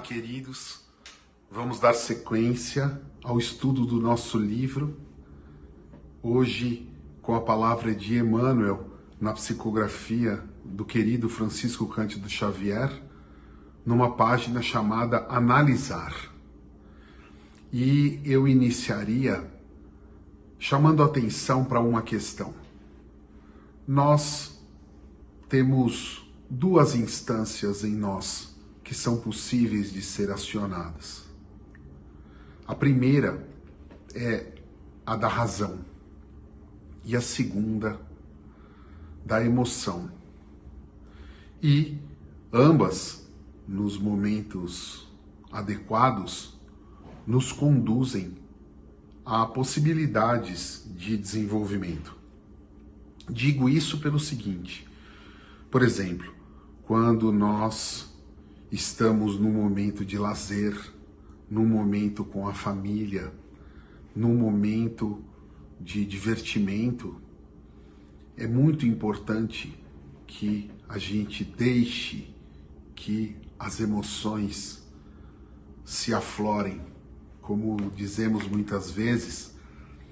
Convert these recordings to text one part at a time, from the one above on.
queridos, vamos dar sequência ao estudo do nosso livro, hoje com a palavra de Emmanuel, na psicografia do querido Francisco Cândido Xavier, numa página chamada Analisar. E eu iniciaria chamando a atenção para uma questão. Nós temos duas instâncias em nós que são possíveis de ser acionadas. A primeira é a da razão e a segunda da emoção. E ambas, nos momentos adequados, nos conduzem a possibilidades de desenvolvimento. Digo isso pelo seguinte: por exemplo, quando nós estamos num momento de lazer, num momento com a família, num momento de divertimento, é muito importante que a gente deixe que as emoções se aflorem, como dizemos muitas vezes,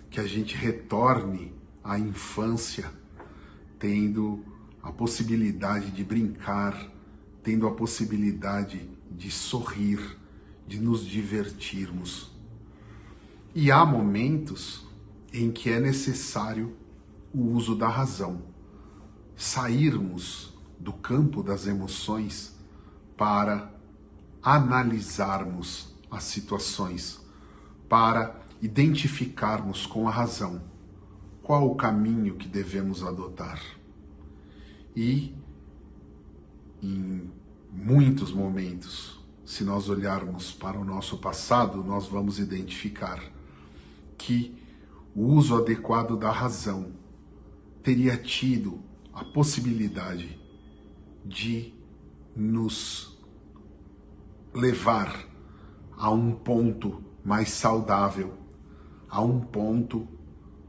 que a gente retorne à infância, tendo a possibilidade de brincar, tendo a possibilidade de sorrir, de nos divertirmos. E há momentos em que é necessário o uso da razão, sairmos do campo das emoções para analisarmos as situações, para identificarmos com a razão qual o caminho que devemos adotar. E em muitos momentos, se nós olharmos para o nosso passado, nós vamos identificar que o uso adequado da razão teria tido a possibilidade de nos levar a um ponto mais saudável, a um ponto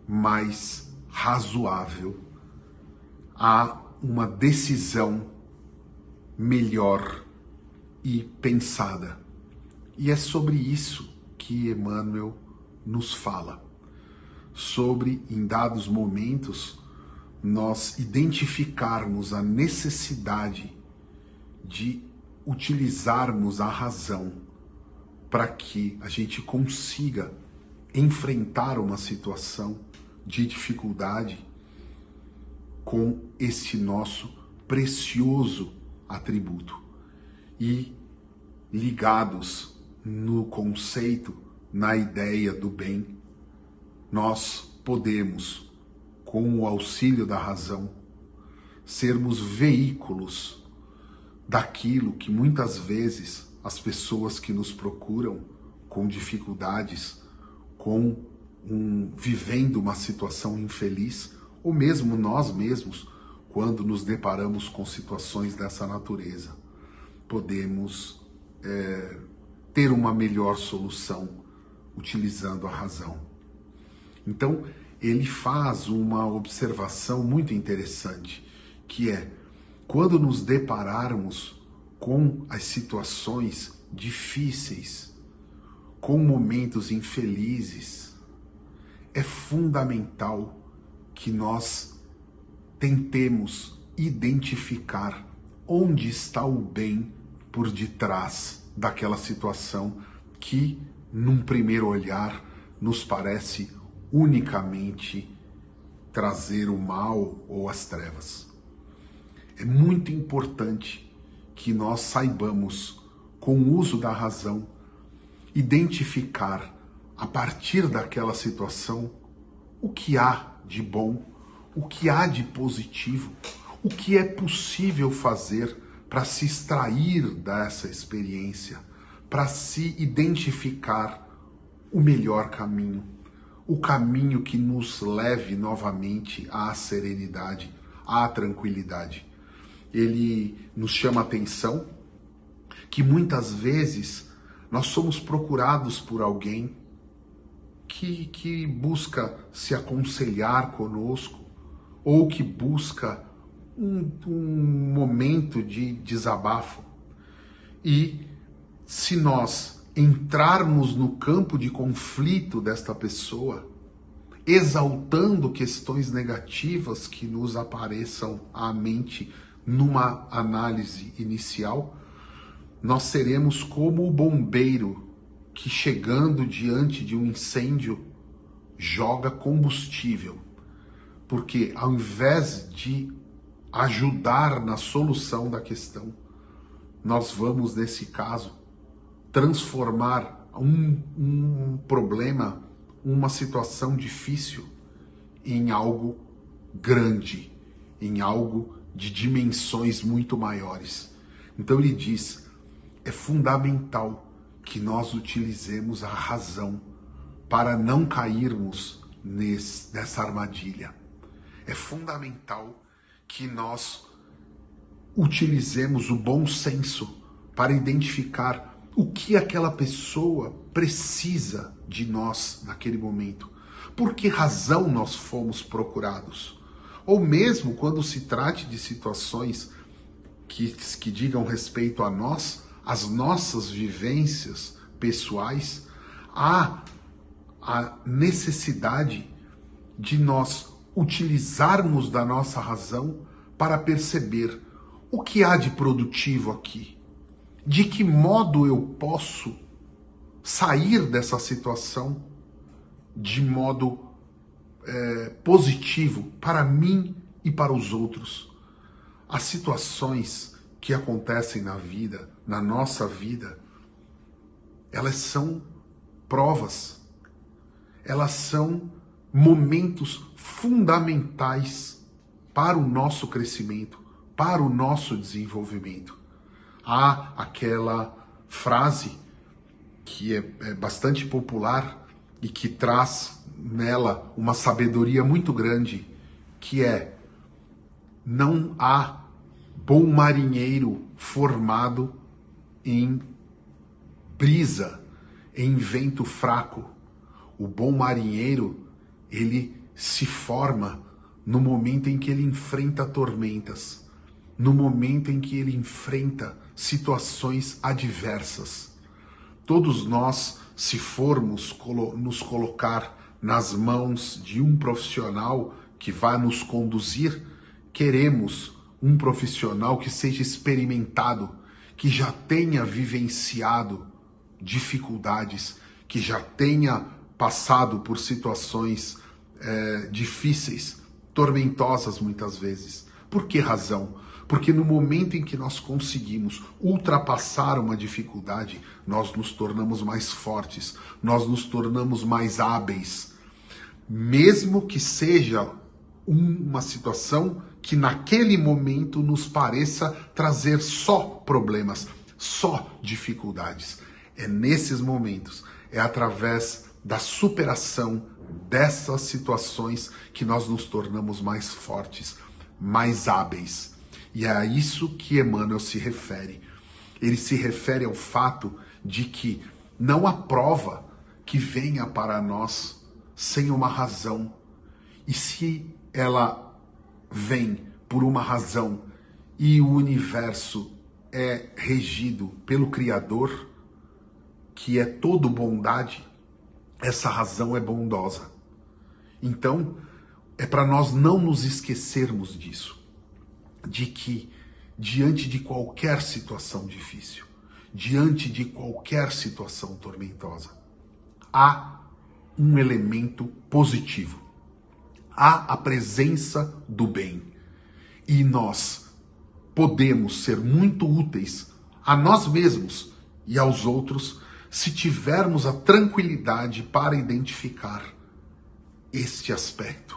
mais razoável, a uma decisão melhor e pensada. E é sobre isso que Emmanuel nos fala. Sobre, em dados momentos, nós identificarmos a necessidade de utilizarmos a razão para que a gente consiga enfrentar uma situação de dificuldade com esse nosso precioso atributo. E ligados no conceito, na ideia do bem, nós podemos, com o auxílio da razão, sermos veículos daquilo que muitas vezes as pessoas que nos procuram com dificuldades, vivendo uma situação infeliz, ou mesmo nós mesmos, quando nos deparamos com situações dessa natureza, podemos ter uma melhor solução utilizando a razão. Então, ele faz uma observação muito interessante, que é, quando nos depararmos com as situações difíceis, com momentos infelizes, é fundamental que nós tentemos identificar onde está o bem por detrás daquela situação que, num primeiro olhar, nos parece unicamente trazer o mal ou as trevas. É muito importante que nós saibamos, com o uso da razão, identificar, a partir daquela situação, o que há de bom, o que há de positivo, o que é possível fazer para se extrair dessa experiência, para se identificar o melhor caminho, o caminho que nos leve novamente à serenidade, à tranquilidade. Ele nos chama a atenção que muitas vezes nós somos procurados por alguém que busca se aconselhar conosco, ou que busca um momento de desabafo. E se nós entrarmos no campo de conflito desta pessoa, exaltando questões negativas que nos apareçam à mente numa análise inicial, nós seremos como o bombeiro que, chegando diante de um incêndio, joga combustível. Porque ao invés de ajudar na solução da questão, nós vamos, nesse caso, transformar um problema, uma situação difícil, em algo grande, em algo de dimensões muito maiores. Então ele diz, é fundamental que nós utilizemos a razão para não cairmos nessa armadilha. É fundamental que nós utilizemos o bom senso para identificar o que aquela pessoa precisa de nós naquele momento. Por que razão nós fomos procurados? Ou mesmo quando se trate de situações que digam respeito a nós, as nossas vivências pessoais, há a necessidade de nós utilizarmos da nossa razão para perceber o que há de produtivo aqui. De que modo eu posso sair dessa situação de modo positivo para mim e para os outros. As situações que acontecem na vida, na nossa vida, elas são provas, elas são momentos fundamentais para o nosso crescimento, para o nosso desenvolvimento. Há aquela frase que é bastante popular e que traz nela uma sabedoria muito grande, que é: não há bom marinheiro formado em brisa, em vento fraco. O bom marinheiro, ele se forma no momento em que ele enfrenta tormentas, no momento em que ele enfrenta situações adversas. Todos nós, se formos nos colocar nas mãos de um profissional que vai nos conduzir, queremos um profissional que seja experimentado, que já tenha vivenciado dificuldades, que já tenha passado por situações difíceis, tormentosas muitas vezes. Por que razão? Porque no momento em que nós conseguimos ultrapassar uma dificuldade, nós nos tornamos mais fortes, nós nos tornamos mais hábeis. Mesmo que seja uma situação que naquele momento nos pareça trazer só problemas, só dificuldades. É nesses momentos, é através da superação dessas situações que nós nos tornamos mais fortes, mais hábeis. E é a isso que Emmanuel se refere. Ele se refere ao fato de que não há prova que venha para nós sem uma razão. E se ela vem por uma razão e o universo é regido pelo Criador, que é todo bondade, essa razão é bondosa. Então, é para nós não nos esquecermos disso, de que diante de qualquer situação difícil, diante de qualquer situação tormentosa, há um elemento positivo, há a presença do bem. E nós podemos ser muito úteis a nós mesmos e aos outros se tivermos a tranquilidade para identificar este aspecto,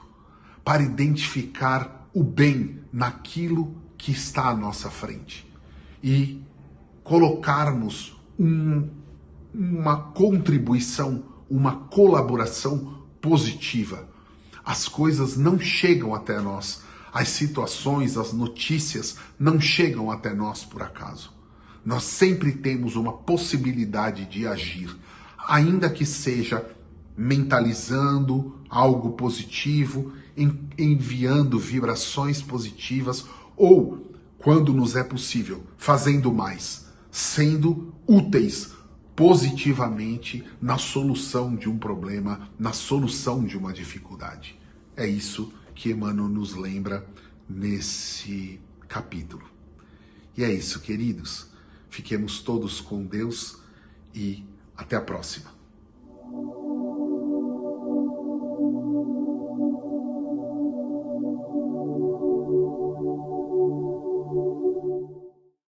para identificar o bem naquilo que está à nossa frente e colocarmos uma contribuição, uma colaboração positiva. As coisas não chegam até nós, as situações, as notícias não chegam até nós por acaso. Nós sempre temos uma possibilidade de agir, ainda que seja mentalizando algo positivo, enviando vibrações positivas, ou, quando nos é possível, fazendo mais, sendo úteis positivamente na solução de um problema, na solução de uma dificuldade. É isso que Emmanuel nos lembra nesse capítulo. E é isso, queridos. Fiquemos todos com Deus e até a próxima.